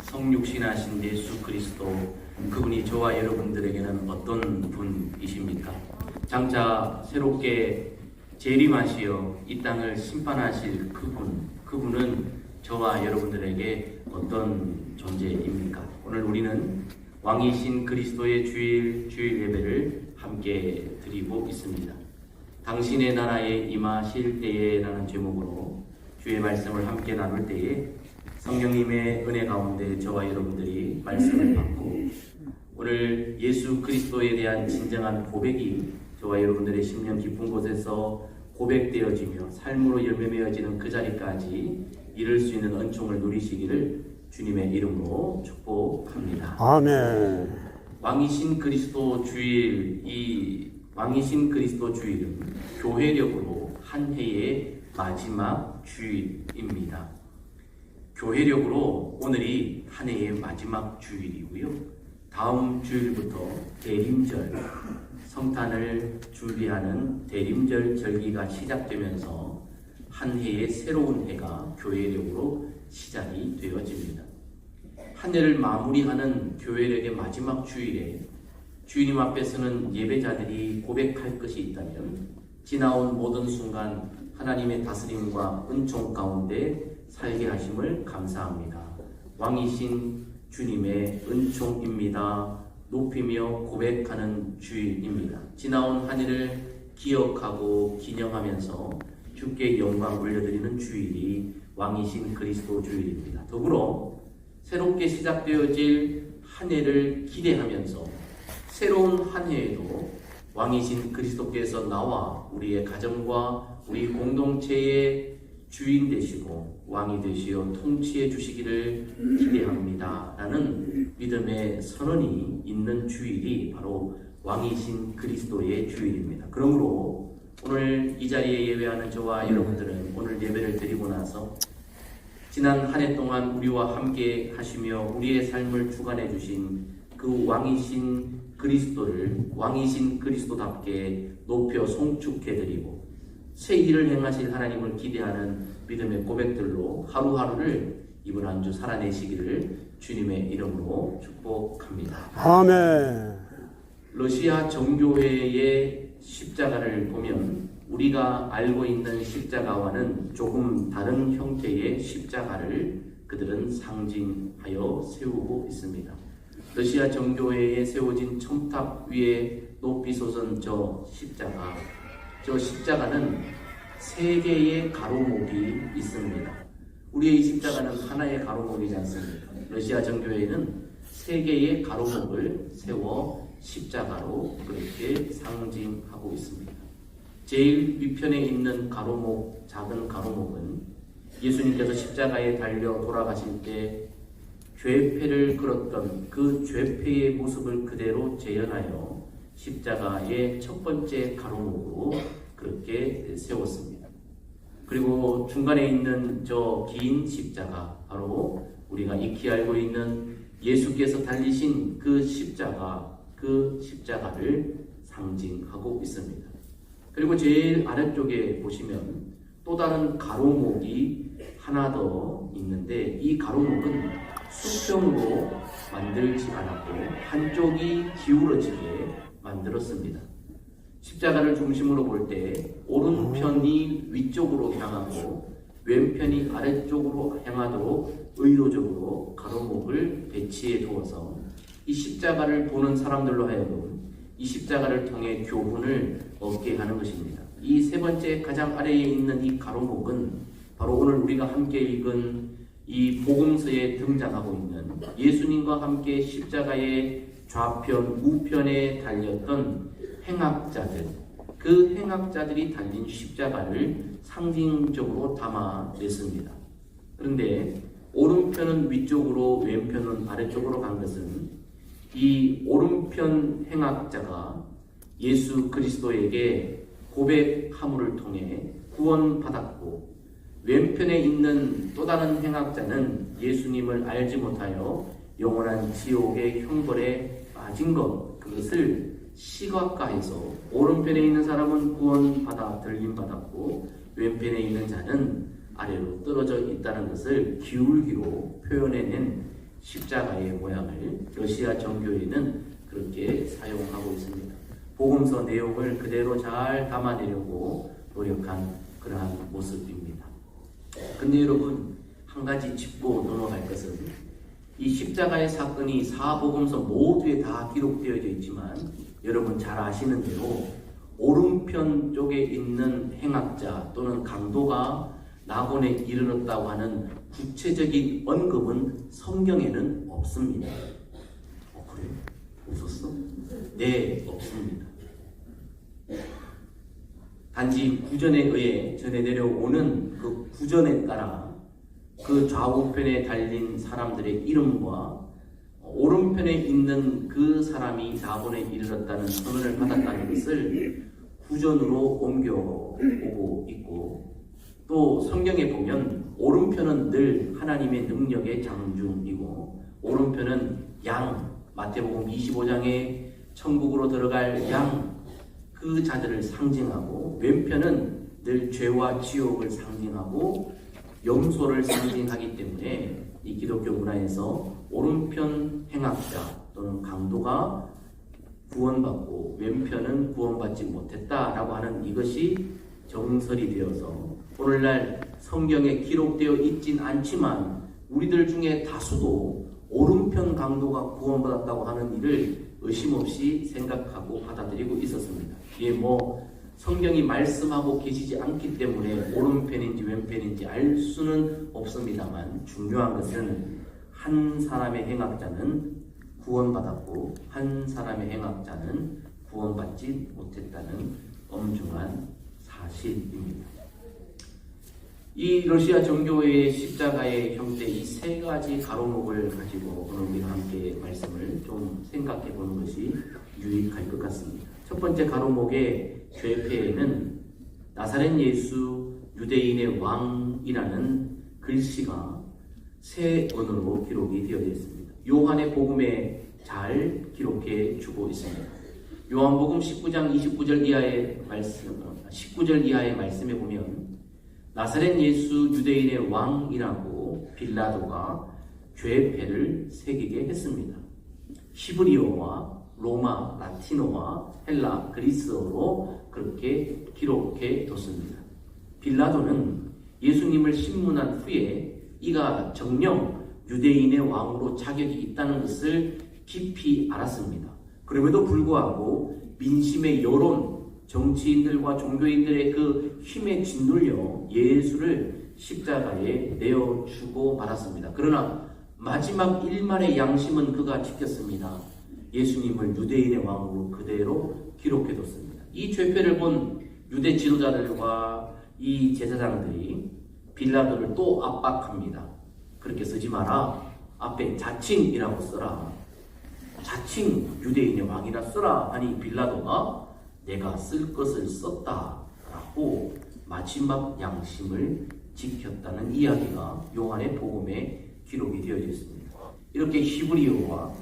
성육신하신 예수 그리스도, 그분이 저와 여러분들에게는 어떤 분이십니까? 장차 새롭게 재림하시어 이 땅을 심판하실 그분은 저와 여러분들에게 어떤 존재입니까? 오늘 우리는 왕이신 그리스도의 주일 예배를 함께 드리고 있습니다. 당신의 나라에 임하실 때에라는 제목으로 주의 말씀을 함께 나눌 때에 성령님의 은혜 가운데 저와 여러분들이 말씀을 받고 오늘 예수 그리스도에 대한 진정한 고백이 저와 여러분들의 심령 깊은 곳에서 고백되어지며 삶으로 열매맺어지는 그 자리까지 이룰 수 있는 은총을 누리시기를 주님의 이름으로 축복합니다. 아멘. 왕이신 그리스도 주일, 이 왕이신 그리스도 주일은 교회력으로 한 해의 마지막 주일입니다. 교회력으로 오늘이 한 해의 마지막 주일이고요. 다음 주일부터 대림절, 성탄을 준비하는 대림절 절기가 시작되면서 한 해의 새로운 해가 교회력으로 시작이 되어집니다. 한 해를 마무리하는 교회력의 마지막 주일에 주님 앞에서는 예배자들이 고백할 것이 있다면 지나온 모든 순간 하나님의 다스림과 은총 가운데 살게 하심을 감사합니다. 왕이신 주님의 은총입니다. 높이며 고백하는 주일입니다. 지나온 한 해를 기억하고 기념하면서 주께 영광 올려드리는 주일이 왕이신 그리스도 주일입니다. 더불어 새롭게 시작되어질 한 해를 기대하면서 새로운 한 해에도 왕이신 그리스도께서 나와 우리의 가정과 우리 공동체의 주인 되시고 왕이 되시어 통치해 주시기를 기대합니다 라는 믿음의 선언이 있는 주일이 바로 왕이신 그리스도의 주일입니다. 그러므로 오늘 이 자리에 예배하는 저와 여러분들은 오늘 예배를 드리고 나서 지난 한 해 동안 우리와 함께 하시며 우리의 삶을 주관해 주신 그 왕이신 그리스도를 왕이신 그리스도답게 높여 송축해 드리고 새 일을 행하실 하나님을 기대하는 믿음의 고백들로 하루하루를 이번 한 주 살아내시기를 주님의 이름으로 축복합니다. 아멘. 러시아 정교회의 십자가를 보면 우리가 알고 있는 십자가와는 조금 다른 형태의 십자가를 그들은 상징하여 세우고 있습니다. 러시아 정교회에 세워진 첨탑 위에 높이 솟은 저 십자가는 세 개의 가로목이 있습니다. 우리의 이 십자가는 하나의 가로목이지 않습니까? 러시아 정교회에는 세 개의 가로목을 세워 십자가로 그렇게 상징하고 있습니다. 제일 위편에 있는 가로목, 작은 가로목은 예수님께서 십자가에 달려 돌아가실 때 죄패를 끌었던 그 죄패의 모습을 그대로 재현하여 십자가의 첫 번째 가로목으로 그렇게 세웠습니다. 그리고 중간에 있는 저 긴 십자가, 바로 우리가 익히 알고 있는 예수께서 달리신 그 십자가, 그 십자가를 상징하고 있습니다. 그리고 제일 아래쪽에 보시면 또 다른 가로목이 하나 더 있는데, 이 가로목은 수평으로 만들지 않았고 한쪽이 기울어지게 만들었습니다. 십자가를 중심으로 볼 때 오른편이 위쪽으로 향하고 왼편이 아래쪽으로 향하도록 의도적으로 가로목을 배치해 두어서 이 십자가를 보는 사람들로 하여금 이 십자가를 통해 교훈을 얻게 하는 것입니다. 이 세 번째 가장 아래에 있는 이 가로목은 바로 오늘 우리가 함께 읽은 이 복음서에 등장하고 있는 예수님과 함께 십자가의 좌편, 우편에 달렸던 행악자들, 그 행악자들이 달린 십자가를 상징적으로 담아냈습니다. 그런데 오른편은 위쪽으로 왼편은 아래쪽으로 간 것은 이 오른편 행악자가 예수 그리스도에게 고백함을 통해 구원받았고, 왼편에 있는 또 다른 행악자는 예수님을 알지 못하여 영원한 지옥의 형벌에 빠진 것, 그것을 시각화해서 오른편에 있는 사람은 구원받아 들림받았고 왼편에 있는 자는 아래로 떨어져 있다는 것을 기울기로 표현해낸 십자가의 모양을 러시아 정교회는 그렇게 사용하고 있습니다. 복음서 내용을 그대로 잘 담아내려고 노력한 그러한 모습입니다. 근데 여러분, 한 가지 짚고 넘어갈 것은 이 십자가의 사건이 사복음서 모두에 다 기록되어져 있지만 여러분 잘 아시는 대로 오른편 쪽에 있는 행악자 또는 강도가 낙원에 이르렀다고 하는 구체적인 언급은 성경에는 없습니다. 그래요? 없었어? 네, 없습니다. 단지 구전에 의해 전해 내려오는 그 구전에 따라 그 좌우편에 달린 사람들의 이름과 오른편에 있는 그 사람이 낙원에 이르렀다는 선언을 받았다는 것을 구전으로 옮겨오고 있고, 또 성경에 보면 오른편은 늘 하나님의 능력의 장중이고 오른편은 양, 마태복음 25장에 천국으로 들어갈 양, 그 자들을 상징하고, 왼편은 늘 죄와 지옥을 상징하고 염소를 상징하기 때문에 이 기독교 문화에서 오른편 행악자 또는 강도가 구원받고 왼편은 구원받지 못했다라고 하는 이것이 정설이 되어서 오늘날 성경에 기록되어 있진 않지만 우리들 중에 다수도 오른편 강도가 구원받았다고 하는 일을 의심 없이 생각하고 받아들이고 있었습니다. 이게 성경이 말씀하고 계시지 않기 때문에 오른편인지 왼편인지 알 수는 없습니다만, 중요한 것은 한 사람의 행악자는 구원받았고 한 사람의 행악자는 구원받지 못했다는 엄중한 사실입니다. 이 러시아 정교회의 십자가의 형태, 이 세 가지 가로목을 가지고 오늘 우리가 함께 말씀을 좀 생각해 보는 것이 유익할 것 같습니다. 첫 번째 가로목의 죄패에는 나사렛 예수 유대인의 왕이라는 글씨가 새 언어로 기록이 되어 있습니다. 요한의 복음에 잘 기록해 주고 있습니다. 요한복음 19장 29절 이하의 말씀, 19절 이하의 말씀에 보면 나사렛 예수 유대인의 왕이라고 빌라도가 죄패를 새기게 했습니다. 히브리어와 로마, 라틴어와 헬라, 그리스어로 그렇게 기록해 뒀습니다. 빌라도는 예수님을 신문한 후에 이가 정녕 유대인의 왕으로 자격이 있다는 것을 깊이 알았습니다. 그럼에도 불구하고 민심의 여론, 정치인들과 종교인들의 그 힘에 짓눌려 예수를 십자가에 내어주고 말았습니다. 그러나 마지막 일말의 양심은 그가 지켰습니다. 예수님을 유대인의 왕으로 그대로 기록해뒀습니다. 이 죄패를 본 유대 지도자들과 이 제사장들이 빌라도를 또 압박합니다. 그렇게 쓰지 마라. 앞에 자칭이라고 써라. 자칭 유대인의 왕이라 써라 하니 빌라도가 내가 쓸 것을 썼다 라고 마지막 양심을 지켰다는 이야기가 요한의 복음에 기록이 되어져 있습니다. 이렇게 히브리어와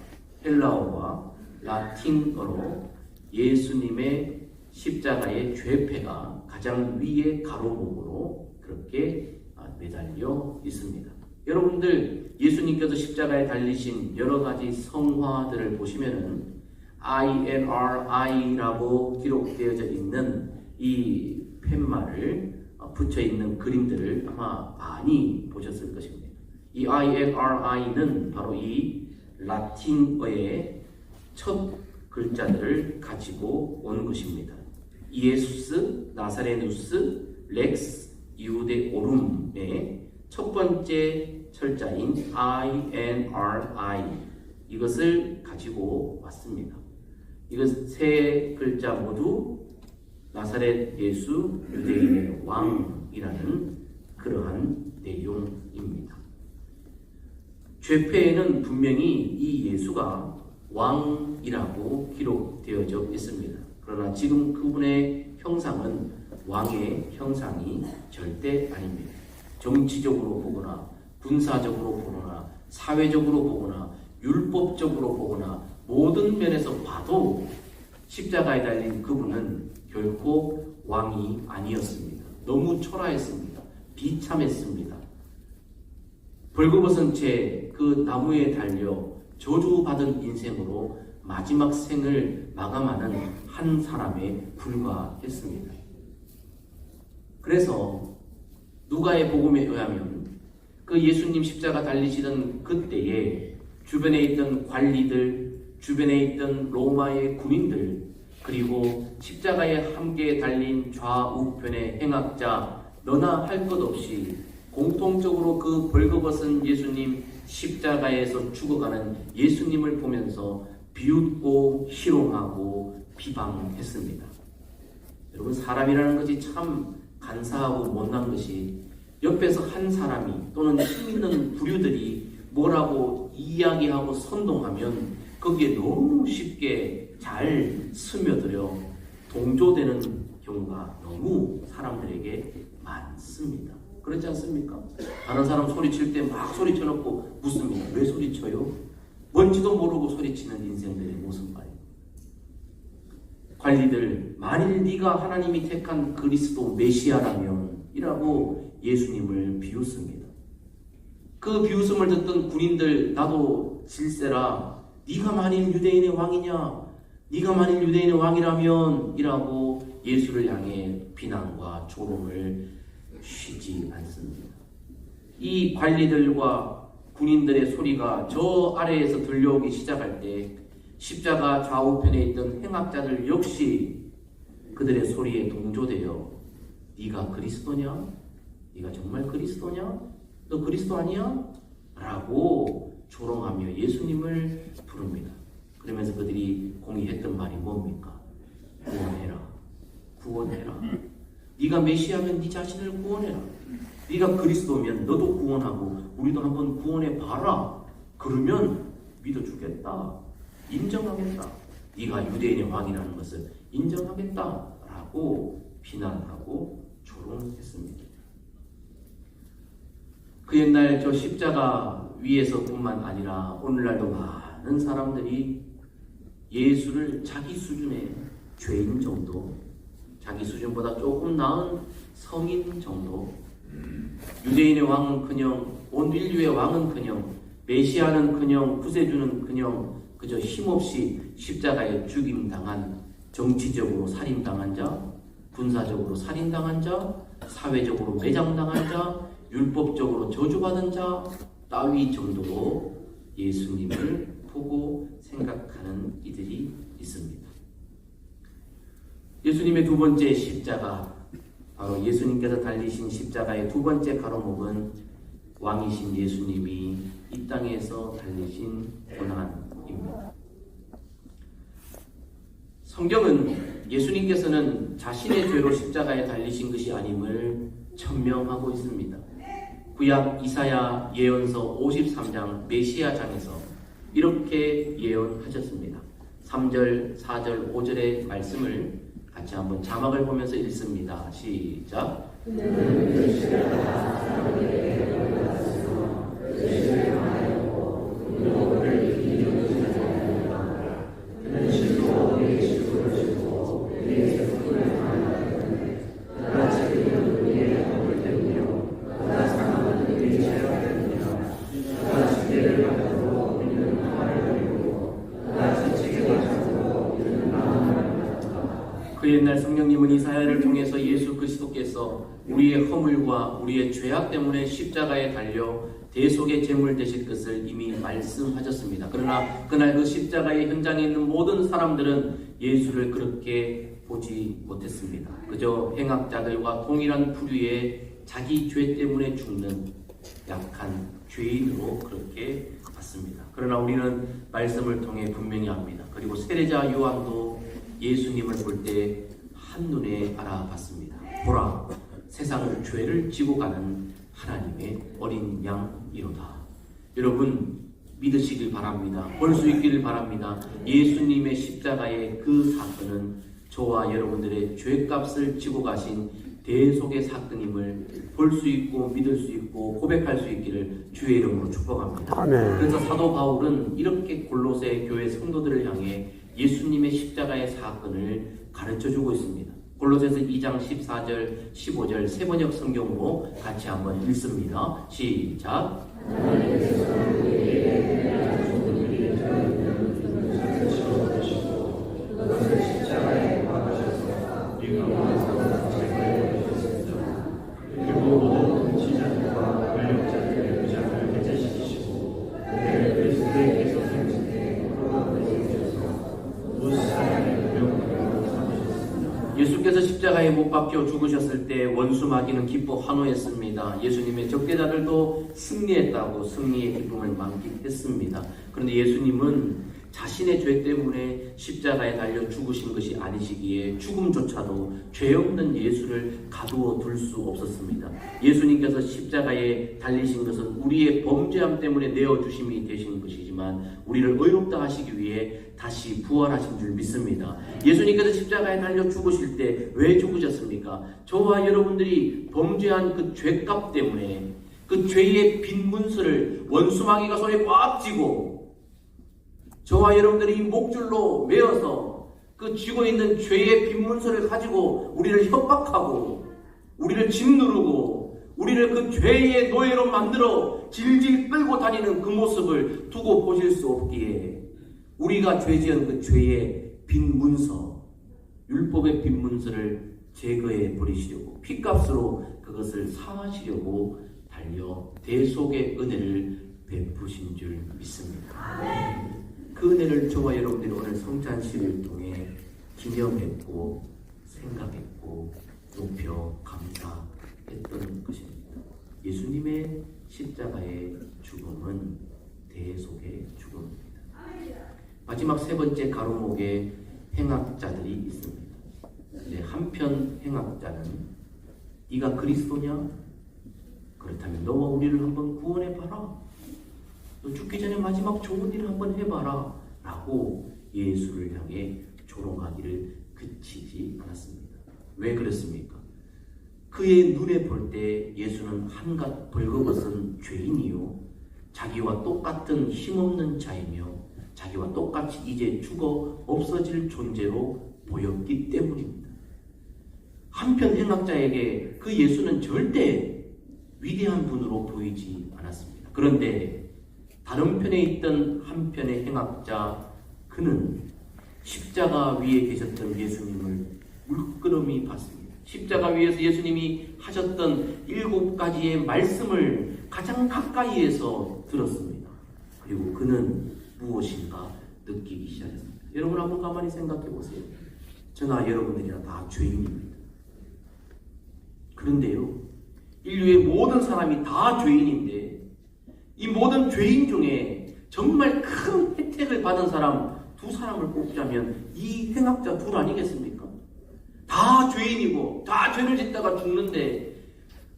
헬라어와 라틴어로 예수님의 십자가의 죄패가 가장 위에 가로목으로 그렇게 매달려 있습니다. 여러분들 예수님께서 십자가에 달리신 여러 가지 성화들을 보시면은 INRI라고 기록되어져 있는 이 팻말을 붙여 있는 그림들을 아마 많이 보셨을 것입니다. 이 INRI는 바로 이 라틴어의 첫 글자들을 가지고 온 것입니다. 이에수스, 나사레누스, 렉스, 이우데오룸의 첫 번째 철자인 INRI 이것을 가지고 왔습니다. 이것 세 글자 모두 나사렛 예수 유대인의 왕이라는 그러한 내용입니다. 죄패에는 분명히 이 예수가 왕이라고 기록되어져 있습니다. 그러나 지금 그분의 형상은 왕의 형상이 절대 아닙니다. 정치적으로 보거나 군사적으로 보거나 사회적으로 보거나 율법적으로 보거나 모든 면에서 봐도 십자가에 달린 그분은 결코 왕이 아니었습니다. 너무 초라했습니다. 비참했습니다. 벌거벗은 채 그 나무에 달려 저주받은 인생으로 마지막 생을 마감하는 한 사람에 불과했습니다. 그래서 누가의 복음에 의하면 그 예수님 십자가 달리시던 그때에 주변에 있던 관리들, 주변에 있던 로마의 군인들, 그리고 십자가에 함께 달린 좌우편의 행악자 너나 할 것 없이 공통적으로 그 벌거벗은 예수님 십자가에서 죽어가는 예수님을 보면서 비웃고 희롱하고 비방했습니다. 여러분, 사람이라는 것이 참 간사하고 못난 것이 옆에서 한 사람이 또는 힘 있는 부류들이 뭐라고 이야기하고 선동하면 거기에 너무 쉽게 잘 스며들어 동조되는 경우가 너무 사람들에게 많습니다. 그렇지 않습니까? 다른 사람 소리칠 때 막 소리쳐놓고 묻습니다. 왜 소리쳐요? 뭔지도 모르고 소리치는 인생들의 모습 말이에요. 관리들, 만일 네가 하나님이 택한 그리스도 메시아라면 이라고 예수님을 비웃습니다. 그 비웃음을 듣던 군인들, 나도 질세라, 네가 만일 유대인의 왕이냐, 네가 만일 유대인의 왕이라면 이라고 예수를 향해 비난과 조롱을 쉬지 않습니다. 이 관리들과 군인들의 소리가 저 아래에서 들려오기 시작할 때 십자가 좌우편에 있던 행악자들 역시 그들의 소리에 동조되어 네가 그리스도냐? 네가 정말 그리스도냐? 너 그리스도 아니야? 라고 조롱하며 예수님을 부릅니다. 그러면서 그들이 공의했던 말이 뭡니까? 구원해라. 구원해라. 네가 메시아면 네 자신을 구원해라. 네가 그리스도면 너도 구원하고 우리도 한번 구원해 봐라. 그러면 믿어주겠다. 인정하겠다. 네가 유대인의 왕이라는 것을 인정하겠다. 라고 비난하고 조롱했습니다. 그 옛날 저 십자가 위에서뿐만 아니라 오늘날도 많은 사람들이 예수를 자기 수준의 죄인 정도, 자기 수준보다 조금 나은 성인 정도, 유대인의 왕은커녕 온 인류의 왕은커녕 메시아는커녕 구세주는커녕 그저 힘없이 십자가에 죽임당한, 정치적으로 살인당한 자, 군사적으로 살인당한 자, 사회적으로 매장당한 자, 율법적으로 저주받은 자 따위 정도로 예수님을 보고 생각하는 이들이 있습니다. 예수님의 두 번째 십자가, 바로 예수님께서 달리신 십자가의 두 번째 가로목은 왕이신 예수님이 이 땅에서 달리신 고난입니다. 성경은 예수님께서는 자신의 죄로 십자가에 달리신 것이 아님을 천명하고 있습니다. 구약 이사야 예언서 53장 메시아장에서 이렇게 예언하셨습니다. 3절, 4절, 5절의 말씀을 같이 한번 자막을 보면서 읽습니다. 시작. 그 옛날 성령님은 이사야를 통해서 예수 그리스도께서 우리의 허물과 우리의 죄악 때문에 십자가에 달려 대속의 제물 되실 것을 이미 말씀하셨습니다. 그러나 그날 그 십자가의 현장에 있는 모든 사람들은 예수를 그렇게 보지 못했습니다. 그저 행악자들과 동일한 부류의 자기 죄 때문에 죽는 약한 죄인으로 그렇게 봤습니다. 그러나 우리는 말씀을 통해 분명히 압니다. 그리고 세례자 요한도 예수님을 볼 때 한눈에 알아봤습니다. 보라, 세상을 죄를 지고 가는 하나님의 어린 양이로다. 여러분 믿으시길 바랍니다. 볼 수 있기를 바랍니다. 예수님의 십자가의 그 사건은 저와 여러분들의 죄값을 지고 가신 대속의 사건임을 볼 수 있고 믿을 수 있고 고백할 수 있기를 주의 이름으로 축복합니다. 아멘. 그래서 사도 바울은 이렇게 골로새 교회 성도들을 향해 예수님의 십자가의 사건을 가르쳐주고 있습니다. 골로새서 2장 14절 15절 세번역 성경으로 같이 한번 읽습니다. 시작. 예수께서 십자가에 못 박혀 죽으셨을 때 원수 마귀는 기뻐 환호했습니다. 예수님의 적대자들도 승리했다고 승리의 기쁨을 만끽했습니다. 그런데 예수님은 자신의 죄 때문에 십자가에 달려 죽으신 것이 아니시기에 죽음조차도 죄 없는 예수를 가두어 둘 수 없었습니다. 예수님께서 십자가에 달리신 것은 우리의 범죄함 때문에 내어주심이 되신 것이지만 우리를 의롭다 하시기 위해 다시 부활하신 줄 믿습니다. 예수님께서 십자가에 달려 죽으실 때 왜 죽으셨습니까? 저와 여러분들이 범죄한 그 죄값 때문에 그 죄의 빈 문서를 원수마귀가 손에 꽉 쥐고 저와 여러분들이 이 목줄로 메어서 그 쥐고 있는 죄의 빈 문서를 가지고 우리를 협박하고 우리를 짓누르고 우리를 그 죄의 노예로 만들어 질질 끌고 다니는 그 모습을 두고 보실 수 없기에 우리가 죄지은 그 죄의 빈 문서, 율법의 빈 문서를 제거해 버리시려고 핏값으로 그것을 사하시려고 달려 대속의 은혜를 베푸신 줄 믿습니다. 그 은혜를 저와 여러분들이 오늘 성찬식을 통해 기념했고 생각했고 높여 감사했던 것입니다. 예수님의 십자가의 죽음은 대속의 죽음입니다. 마지막 세 번째 가로목에 행악자들이 있습니다. 이제 한편 행악자는 네가 그리스도냐? 그렇다면 너와 우리를 한번 구원해봐라. 너 죽기 전에 마지막 좋은 일을 한번 해봐라 라고 예수를 향해 조롱하기를 그치지 않았습니다. 왜 그랬습니까? 그의 눈에 볼 때 예수는 한갓 벌거벗은 죄인이요 자기와 똑같은 힘없는 자이며 자기와 똑같이 이제 죽어 없어질 존재로 보였기 때문입니다. 한편 행악자에게 그 예수는 절대 위대한 분으로 보이지 않았습니다. 그런데 다른 편에 있던 한편의 행악자 그는 십자가 위에 계셨던 예수님을 물끄러미 봤습니다. 십자가 위에서 예수님이 하셨던 7가지의 말씀을 가장 가까이에서 들었습니다. 그리고 그는 무엇인가 느끼기 시작했습니다. 여러분 한번 가만히 생각해 보세요. 저나 여러분들이나 다 죄인입니다. 그런데요, 인류의 모든 사람이 다 죄인인데 이 모든 죄인 중에 정말 큰 혜택을 받은 사람 두 사람을 꼽자면 이 행악자 둘 아니겠습니까? 다 죄인이고 다 죄를 짓다가 죽는데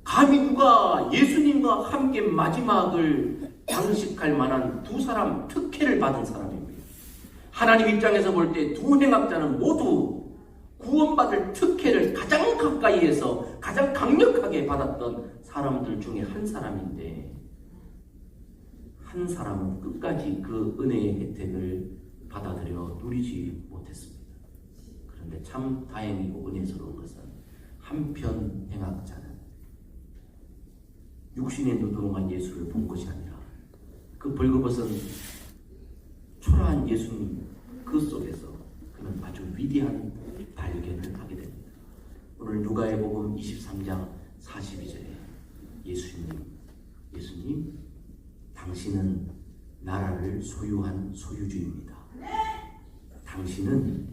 감히 누가 예수님과 함께 마지막을 장식할 만한 두 사람 특혜를 받은 사람입니다. 하나님 입장에서 볼 때 두 행악자는 모두 구원받을 특혜를 가장 가까이에서 가장 강력하게 받았던 사람들 중에 한 사람인데 한 사람은 끝까지 그 은혜의 혜택을 받아들여 누리지 못했습니다. 그런데 참 다행이고 은혜스러운 것은 한편 행악자는 육신의 눈으로만 예수를 본 것이 아니라 그 벌거벗은 초라한 예수님 그 속에서 그는 아주 위대한 발견을 하게 됩니다. 오늘 누가의 복음 23장 42절에 예수님 당신은 나라를 소유한 소유주입니다. 당신은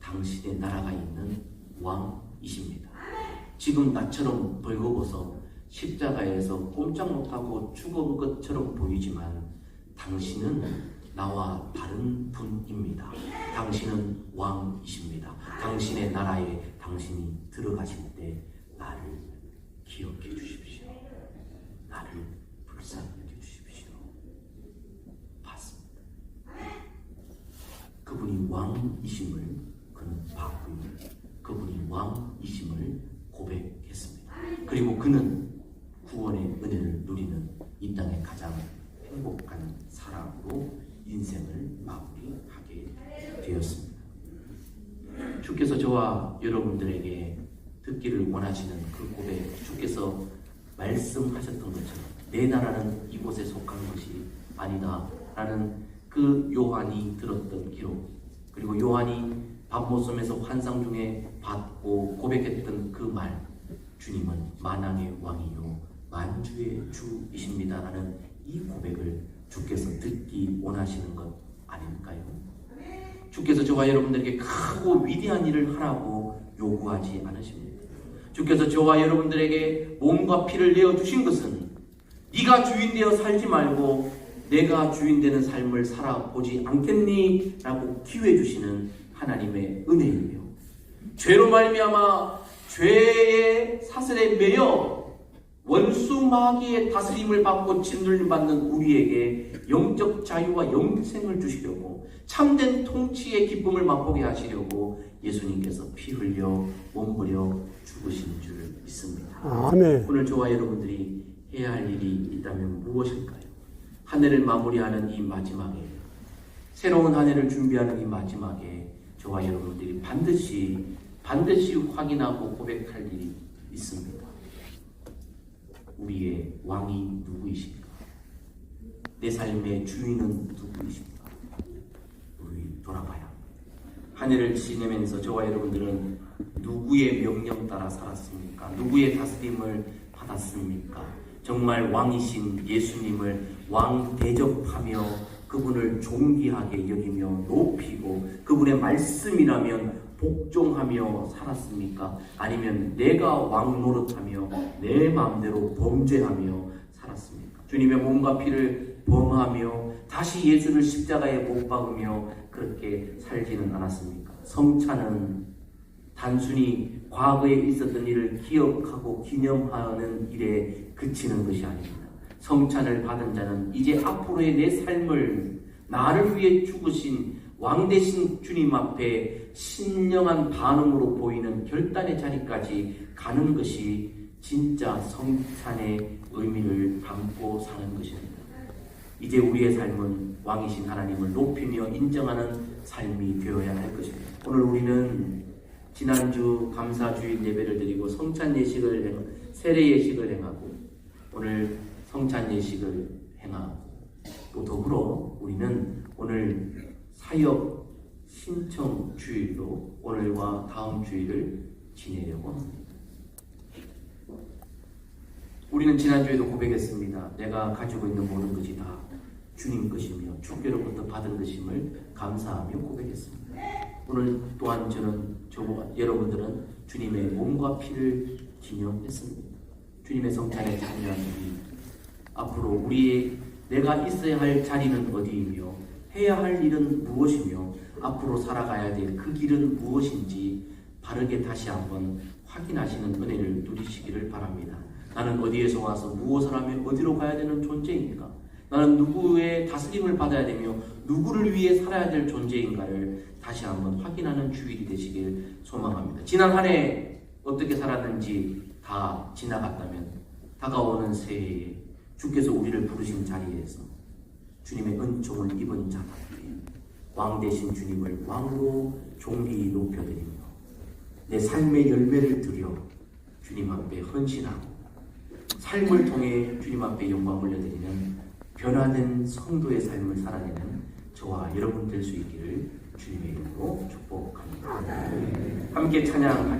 당신의 나라가 있는 왕이십니다. 지금 나처럼 벌거벗어 십자가에서 꼼짝 못하고 죽은 것처럼 보이지만 당신은 나와 다른 분입니다. 당신은 왕이십니다. 당신의 나라에 당신이 들어가실 때 나를 기억해 주십시오. 나를 불쌍히 여겨 주십시오. 봤습니다. 그분이 왕이심을 그는 봤고요. 그분이 왕이심을 고백했습니다. 그리고 그는 구원의 은혜를 누리는 이 땅의 가장 행복한 사람으로 인생을 마무리하게 되었습니다. 주께서 저와 여러분들에게 듣기를 원하시는 그 고백, 주께서 말씀하셨던 것처럼 내 나라는 이곳에 속한 것이 아니다 라는 그 요한이 들었던 기록, 그리고 요한이 밤모섬에서 환상 중에 받고 고백했던 그 말, 주님은 만왕의 왕이요 만주의 주이십니다 라는 이 고백을 주께서 듣기 원하시는 것 아닐까요? 주께서 저와 여러분들에게 크고 위대한 일을 하라고 요구하지 않으십니다. 주께서 저와 여러분들에게 몸과 피를 내어주신 것은 네가 주인 되어 살지 말고 내가 주인 되는 삶을 살아보지 않겠니? 라고 기회 주시는 하나님의 은혜이며, 죄로 말미암아 죄의 사슬에 매여 원수 마귀의 다스림을 받고 짓눌림 받는 우리에게 영적 자유와 영생을 주시려고, 참된 통치의 기쁨을 맛보게 하시려고 예수님께서 피 흘려 몸부려 죽으신 줄 믿습니다. 아멘. 오늘 저와 여러분들이 해야 할 일이 있다면 무엇일까요? 한 해를 마무리하는 이 마지막에, 새로운 한 해를 준비하는 이 마지막에 저와 여러분들이 반드시 확인하고 고백할 일이 있습니다. 우리의 왕이 누구이십니까? 내 삶의 주인은 누구이십니까? 우리 돌아봐야 합니다. 한 해를 지내면서 저와 여러분들은 누구의 명령 따라 살았습니까? 누구의 다스림을 받았습니까? 정말 왕이신 예수님을 왕 대접하며 그분을 존귀하게 여기며 높이고 그분의 말씀이라면 복종하며 살았습니까? 아니면 내가 왕 노릇하며 내 마음대로 범죄하며 살았습니까? 주님의 몸과 피를 범하며 다시 예수를 십자가에 못 박으며 그렇게 살지는 않았습니까? 성찬은 단순히 과거에 있었던 일을 기억하고 기념하는 일에 그치는 것이 아닙니다. 성찬을 받은 자는 이제 앞으로의 내 삶을 나를 위해 죽으신 왕 되신 주님 앞에 신령한 반응으로 보이는 결단의 자리까지 가는 것이 진짜 성찬의 의미를 담고 사는 것입니다. 이제 우리의 삶은 왕이신 하나님을 높이며 인정하는 삶이 되어야 할 것입니다. 오늘 우리는 지난주 감사주일 예배를 드리고 성찬 예식을 세례 예식을 행하고 오늘 성찬 예식을 행하고 또 더불어 우리는 오늘 사역 신청 주일로 오늘과 다음 주일을 지내려고 합니다. 우리는 지난주에도 고백했습니다. 내가 가지고 있는 모든 것이 다 주님 것이며 주께로부터 받은 것임을 감사하며 고백했습니다. 오늘 또한 여러분들은 주님의 몸과 피를 기념했습니다. 주님의 성찬에 참여한 우리, 앞으로 우리의 내가 있어야 할 자리는 어디이며 해야 할 일은 무엇이며 앞으로 살아가야 될 그 길은 무엇인지 바르게 다시 한번 확인하시는 은혜를 누리시기를 바랍니다. 나는 어디에서 와서 무엇을 하며 어디로 가야 되는 존재입니까? 나는 누구의 다스림을 받아야 되며 누구를 위해 살아야 될 존재인가를 다시 한번 확인하는 주일이 되시길 소망합니다. 지난 한 해 어떻게 살았는지 다 지나갔다면 다가오는 새해에 주께서 우리를 부르신 자리에서 주님의 은총을 입은 자답게 왕 되신 주님을 왕으로 존귀히 높여드리며 내 삶의 열매를 드려 주님 앞에 헌신하고 삶을 통해 주님 앞에 영광 올려드리는 변화된 성도의 삶을 살아내는 저와 여러분 될 수 있기를 주님의 이름으로 축복합니다. 함께 찬양하겠습니다.